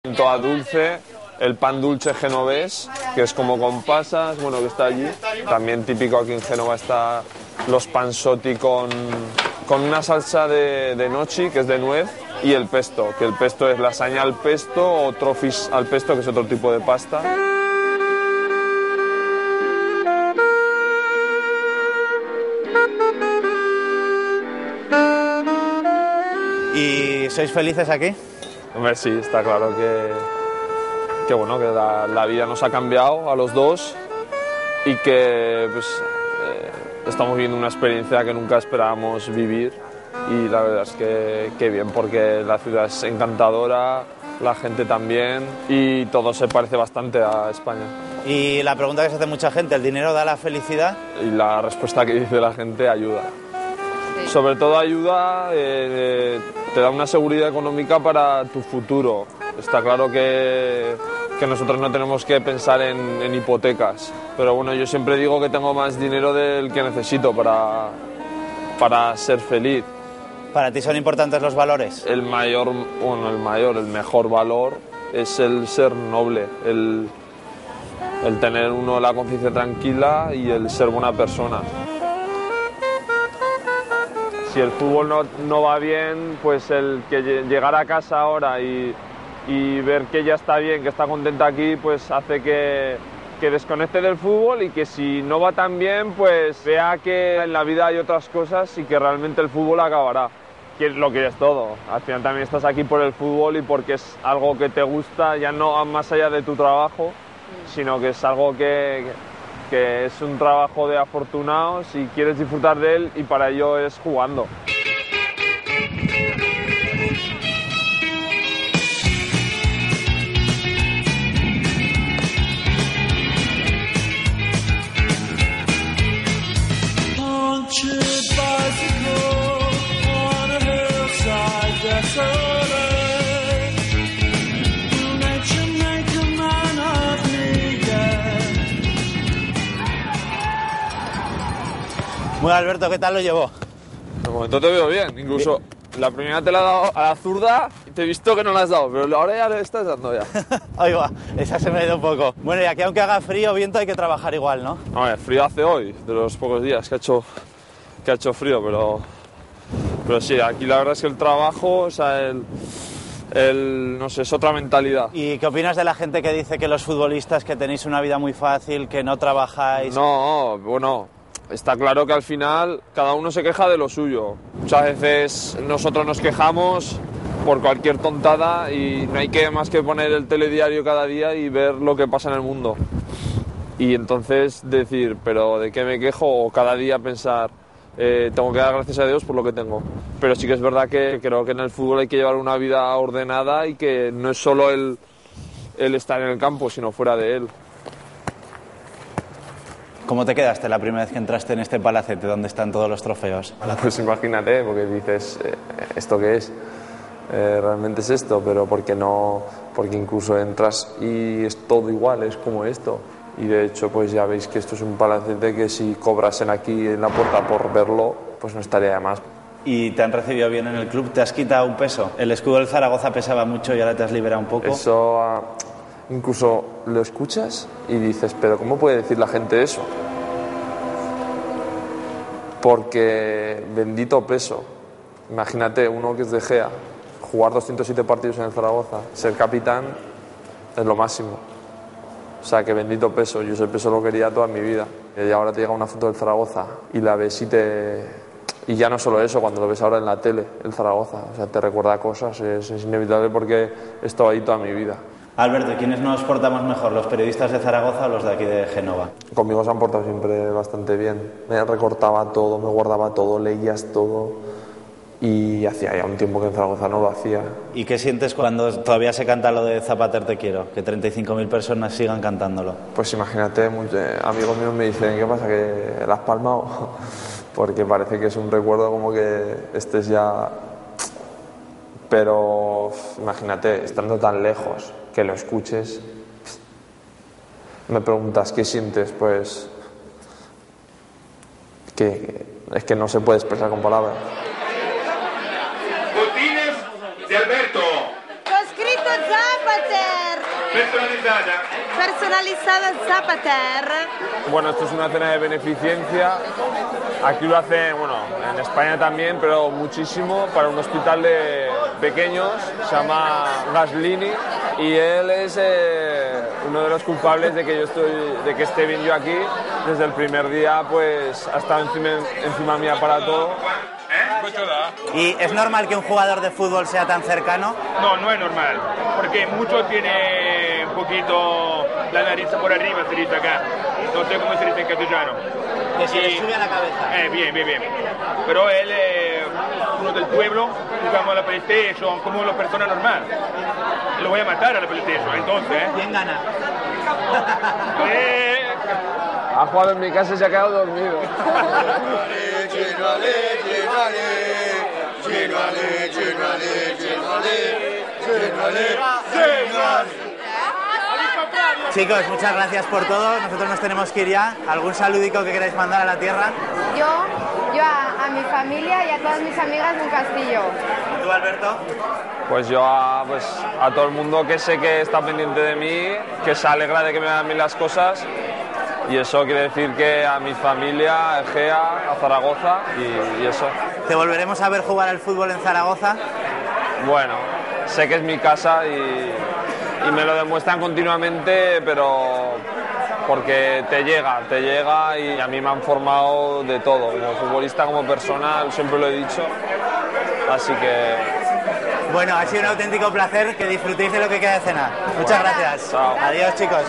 Toda dulce, el pan dulce genovés, que es como con pasas, bueno, que está allí. También típico aquí en Génova está los panzotti con una salsa de noci, que es de nuez, y el pesto, que el pesto es lasaña al pesto o trofis al pesto, que es otro tipo de pasta. ¿Y sois felices aquí? Hombre, sí, está claro que bueno, que la vida nos ha cambiado a los dos y que pues, estamos viviendo una experiencia que nunca esperábamos vivir y la verdad es que bien, porque la ciudad es encantadora, la gente también y todo se parece bastante a España. Y la pregunta que se hace mucha gente, ¿el dinero da la felicidad? Y la respuesta que dice la gente, ayuda. Sí. Sobre todo ayuda, te da una seguridad económica para tu futuro. Está claro que nosotros no tenemos que pensar en hipotecas, pero bueno, yo siempre digo que tengo más dinero del que necesito para ser feliz. ¿Para ti son importantes los valores? El mejor valor es el ser noble, el tener uno la conciencia tranquila y el ser buena persona. Si el fútbol no va bien, pues el que llegar a casa ahora y ver que ya está bien, que está contenta aquí, pues hace que desconecte del fútbol y que si no va tan bien, pues vea que en la vida hay otras cosas y que realmente el fútbol acabará. Que lo quieres todo. Al final también estás aquí por el fútbol y porque es algo que te gusta, ya no más allá de tu trabajo, sino que es algo que es un trabajo de afortunados y quieres disfrutar de él y para ello es jugando. Bueno, Alberto, ¿qué tal lo llevó? De momento te veo bien, incluso la primera te la he dado a la zurda y te he visto que no la has dado, pero ahora ya le estás dando ya. Ahí va, esa se me ha ido un poco. Bueno, y aquí aunque haga frío o viento hay que trabajar igual, ¿no? A ver, frío hace hoy, de los pocos días que ha hecho frío, pero sí, aquí la verdad es que el trabajo, o sea, no sé, es otra mentalidad. ¿Y qué opinas de la gente que dice que los futbolistas que tenéis una vida muy fácil, que no trabajáis? No, bueno, está claro que al final cada uno se queja de lo suyo. Muchas veces nosotros nos quejamos por cualquier tontada y no hay que más que poner el telediario cada día y ver lo que pasa en el mundo. Y entonces decir, ¿pero de qué me quejo? O cada día pensar, tengo que dar gracias a Dios por lo que tengo. Pero sí que es verdad que creo que en el fútbol hay que llevar una vida ordenada y que no es solo el estar en el campo, sino fuera de él. ¿Cómo te quedaste la primera vez que entraste en este palacete donde están todos los trofeos? Pues imagínate, porque dices, ¿esto qué es? Realmente es esto, pero porque incluso entras y es todo igual, es como esto. Y de hecho, pues ya veis que esto es un palacete que si cobrasen aquí en la puerta por verlo, pues no estaría de más. ¿Y te han recibido bien en el club? ¿Te has quitado un peso? El escudo del Zaragoza pesaba mucho y ahora te has liberado un poco. Eso, incluso lo escuchas y dices, pero ¿cómo puede decir la gente eso? Porque bendito peso. Imagínate, uno que es de Gea, jugar 207 partidos en el Zaragoza, ser capitán es lo máximo. O sea, que bendito peso, yo ese peso lo quería toda mi vida. Y ahora te llega una foto del Zaragoza y la ves y ya no solo eso, cuando lo ves ahora en la tele, el Zaragoza, o sea, te recuerda cosas, es inevitable porque he estado ahí toda mi vida. Alberto, ¿quiénes nos portamos mejor, los periodistas de Zaragoza o los de aquí de Génova? Conmigo se han portado siempre bastante bien. Me recortaba todo, me guardaba todo, leías todo. Y hacía ya un tiempo que en Zaragoza no lo hacía. ¿Y qué sientes cuando todavía se canta lo de Zapater te quiero? Que 35.000 personas sigan cantándolo. Pues imagínate, amigos míos me dicen, ¿qué pasa, que la has palmado? Porque parece que es un recuerdo como que estés ya... Pero imagínate, estando tan lejos, que lo escuches. Me preguntas, ¿qué sientes? Pues... es que no se puede expresar con palabras. De Alberto. Ho scritto Zappater! Personalizada Zapater. Bueno, esto es una cena de beneficencia. Aquí lo hacen, bueno, en España también, pero muchísimo, para un hospital de pequeños, se llama Gaslini, y él es uno de los culpables de que esté bien yo aquí. Desde el primer día, pues, ha estado encima mía para todo. ¿Y es normal que un jugador de fútbol sea tan cercano? No, no es normal, porque mucho tiene un poquito la nariz por arriba, se dice acá. No sé cómo se dice en castellano. Que se le sube a la cabeza. Bien. Pero él es uno del pueblo, jugamos a la PlayStation como una persona normal. Lo voy a matar a la PlayStation, entonces. ¿Quién gana? Ha jugado en mi casa y se ha quedado dormido. Chicos, muchas gracias por todo. Nosotros nos tenemos que ir ya. ¿Algún saludico que queráis mandar a la tierra? Yo a mi familia y a todas mis amigas en Castillo. ¿Y tú, Alberto? Pues yo a todo el mundo que sé que está pendiente de mí, que se alegra de que me dan bien las cosas. Y eso quiere decir que a mi familia, a Egea, a Zaragoza y eso. ¿Te volveremos a ver jugar al fútbol en Zaragoza? Bueno, sé que es mi casa y me lo demuestran continuamente, pero porque te llega y a mí me han formado de todo, como futbolista, como persona, siempre lo he dicho. Así que... Bueno, ha sido un auténtico placer, que disfrutéis de lo que queda de cenar. Muchas gracias. Chao. Adiós, chicos.